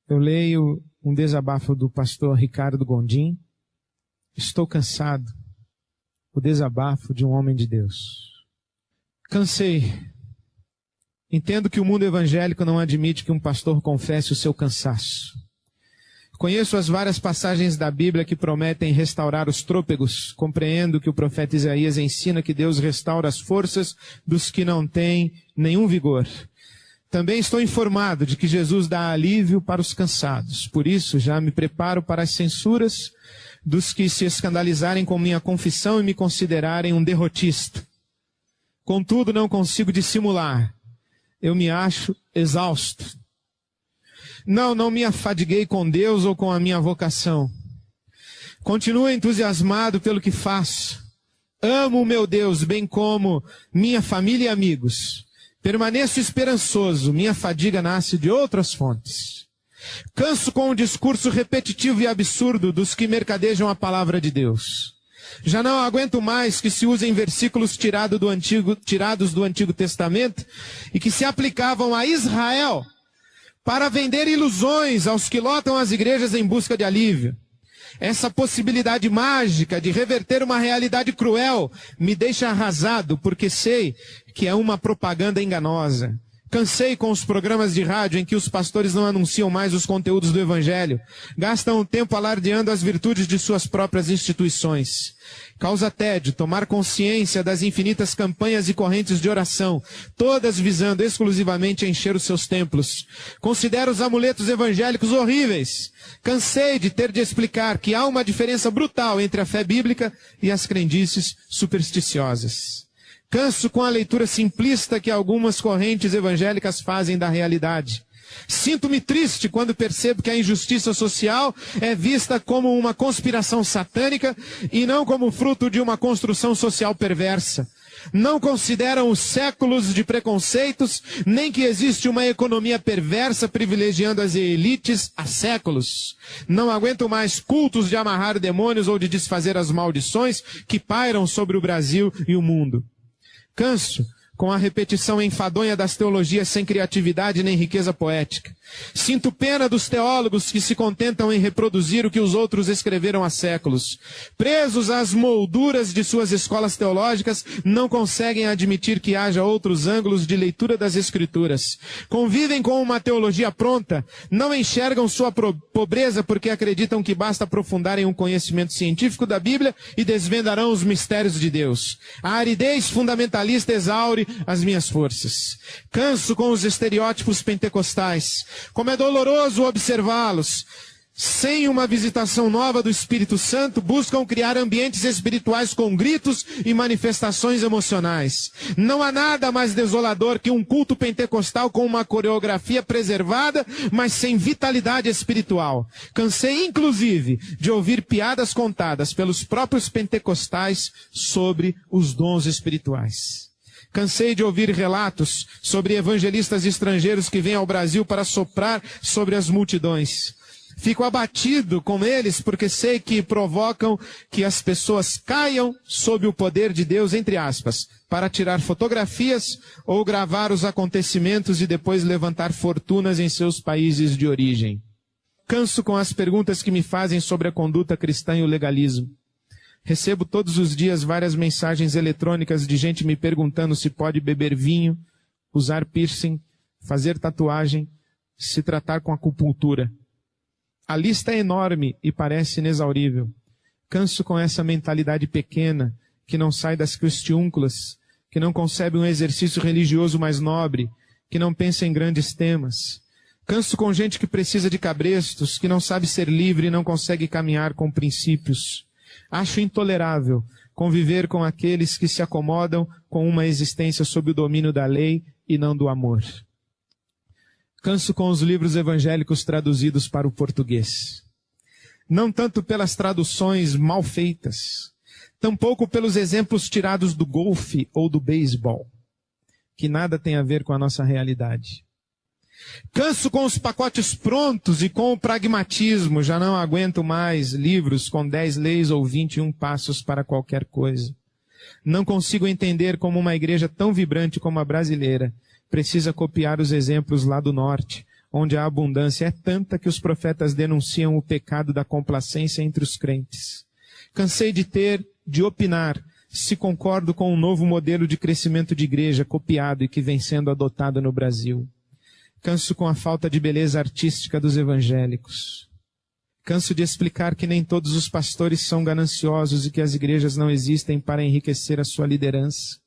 Eu leio um desabafo do pastor Ricardo Gondim. Estou cansado. O desabafo de um homem de Deus. Cansei. Entendo que o mundo evangélico não admite que um pastor confesse o seu cansaço. Conheço as várias passagens da Bíblia que prometem restaurar os trôpegos. Compreendo que o profeta Isaías ensina que Deus restaura as forças dos que não têm nenhum vigor. Também estou informado de que Jesus dá alívio para os cansados. Por isso, já me preparo para as censuras dos que se escandalizarem com minha confissão e me considerarem um derrotista. Contudo, não consigo dissimular. Eu me acho exausto. Não me afadiguei com Deus ou com a minha vocação. Continuo entusiasmado pelo que faço. Amo o meu Deus, bem como minha família e amigos. Permaneço esperançoso, minha fadiga nasce de outras fontes. Canso com o discurso repetitivo e absurdo dos que mercadejam a palavra de Deus. Já não aguento mais que se usem versículos tirados do Antigo Testamento e que se aplicavam a Israel para vender ilusões aos que lotam as igrejas em busca de alívio. Essa possibilidade mágica de reverter uma realidade cruel me deixa arrasado, porque sei que é uma propaganda enganosa. Cansei com os programas de rádio em que os pastores não anunciam mais os conteúdos do Evangelho. Gastam o tempo alardeando as virtudes de suas próprias instituições. Causa tédio tomar consciência das infinitas campanhas e correntes de oração, todas visando exclusivamente encher os seus templos. Considero os amuletos evangélicos horríveis. Cansei de ter de explicar que há uma diferença brutal entre a fé bíblica e as crendices supersticiosas. Canso com a leitura simplista que algumas correntes evangélicas fazem da realidade. Sinto-me triste quando percebo que a injustiça social é vista como uma conspiração satânica e não como fruto de uma construção social perversa. Não consideram os séculos de preconceitos, nem que existe uma economia perversa privilegiando as elites há séculos. Não aguento mais cultos de amarrar demônios ou de desfazer as maldições que pairam sobre o Brasil e o mundo. Canso com a repetição enfadonha das teologias sem criatividade nem riqueza poética. Sinto pena dos teólogos que se contentam em reproduzir o que os outros escreveram há séculos. Presos às molduras de suas escolas teológicas, não conseguem admitir que haja outros ângulos de leitura das Escrituras. Convivem com uma teologia pronta, não enxergam sua pobreza porque acreditam que basta aprofundarem um conhecimento científico da Bíblia e desvendarão os mistérios de Deus. A aridez fundamentalista exaure as minhas forças. Canso com os estereótipos pentecostais. Como é doloroso observá-los. Sem uma visitação nova do Espírito Santo, buscam criar ambientes espirituais com gritos e manifestações emocionais. Não há nada mais desolador que um culto pentecostal com uma coreografia preservada, mas sem vitalidade espiritual. Cansei, inclusive, de ouvir piadas contadas pelos próprios pentecostais sobre os dons espirituais. Cansei de ouvir relatos sobre evangelistas estrangeiros que vêm ao Brasil para soprar sobre as multidões. Fico abatido com eles porque sei que provocam que as pessoas caiam sob o poder de Deus, entre aspas, para tirar fotografias ou gravar os acontecimentos e depois levantar fortunas em seus países de origem. Canso com as perguntas que me fazem sobre a conduta cristã e o legalismo. Recebo todos os dias várias mensagens eletrônicas de gente me perguntando se pode beber vinho, usar piercing, fazer tatuagem, se tratar com acupuntura. A lista é enorme e parece inexaurível. Canso com essa mentalidade pequena, que não sai das questiúnculas, que não concebe um exercício religioso mais nobre, que não pensa em grandes temas. Canso com gente que precisa de cabrestos, que não sabe ser livre e não consegue caminhar com princípios. Acho intolerável conviver com aqueles que se acomodam com uma existência sob o domínio da lei e não do amor. Canso com os livros evangélicos traduzidos para o português. Não tanto pelas traduções mal feitas, tampouco pelos exemplos tirados do golfe ou do beisebol, que nada tem a ver com a nossa realidade. Canso com os pacotes prontos e com o pragmatismo. Já não aguento mais livros com 10 leis ou 21 passos para qualquer coisa. Não consigo entender como uma igreja tão vibrante como a brasileira precisa copiar os exemplos lá do norte, onde a abundância é tanta que os profetas denunciam o pecado da complacência entre os crentes. Cansei de opinar se concordo com um novo modelo de crescimento de igreja copiado e que vem sendo adotado no Brasil. Canso com a falta de beleza artística dos evangélicos. Canso de explicar que nem todos os pastores são gananciosos e que as igrejas não existem para enriquecer a sua liderança.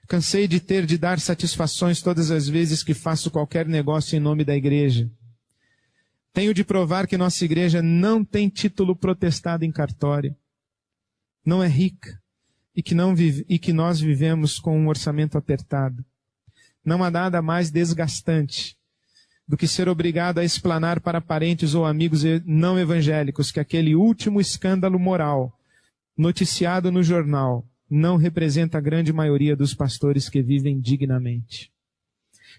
Cansei de ter de dar satisfações todas as vezes que faço qualquer negócio em nome da igreja. Tenho de provar que nossa igreja não tem título protestado em cartório, não é rica e que nós vivemos com um orçamento apertado. Não há nada mais desgastante do que ser obrigado a explanar para parentes ou amigos não evangélicos que aquele último escândalo moral noticiado no jornal não representa a grande maioria dos pastores que vivem dignamente.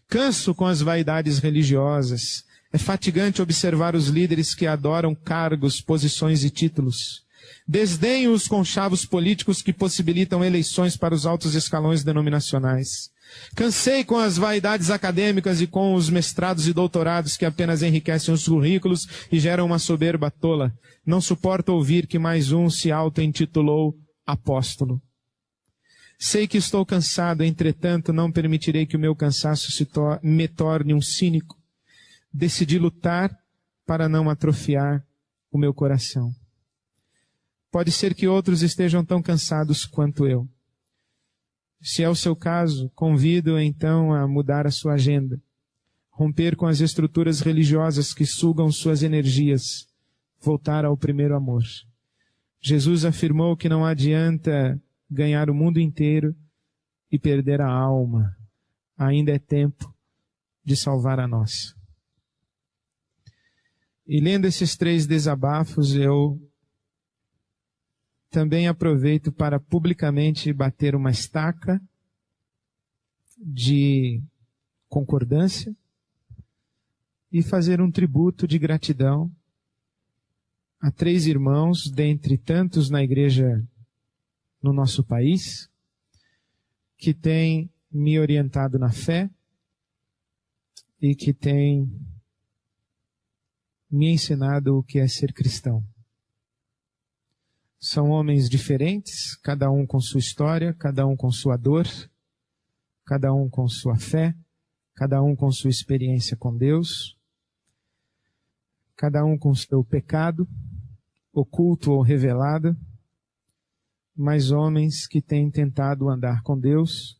Canso com as vaidades religiosas. É fatigante observar os líderes que adoram cargos, posições e títulos. Desdenho os conchavos políticos que possibilitam eleições para os altos escalões denominacionais. Cansei com as vaidades acadêmicas e com os mestrados e doutorados que apenas enriquecem os currículos e geram uma soberba tola. Não suporto ouvir que mais um se auto-intitulou apóstolo. Sei que estou cansado, entretanto, não permitirei que o meu cansaço me torne um cínico. Decidi lutar para não atrofiar o meu coração. Pode ser que outros estejam tão cansados quanto eu. Se é o seu caso, convido então a mudar a sua agenda, romper com as estruturas religiosas que sugam suas energias, voltar ao primeiro amor. Jesus afirmou que não adianta ganhar o mundo inteiro e perder a alma. Ainda é tempo de salvar a nossa. E lendo esses 3 desabafos, eu também aproveito para publicamente bater uma estaca de concordância e fazer um tributo de gratidão a 3 irmãos, dentre tantos na igreja no nosso país, que têm me orientado na fé e que têm me ensinado o que é ser cristão. São homens diferentes, cada um com sua história, cada um com sua dor, cada um com sua fé, cada um com sua experiência com Deus, cada um com seu pecado, oculto ou revelado, mas homens que têm tentado andar com Deus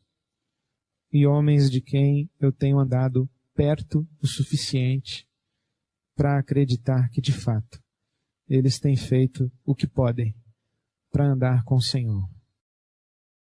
e homens de quem eu tenho andado perto o suficiente para acreditar que, de fato, eles têm feito o que podem para andar com o Senhor.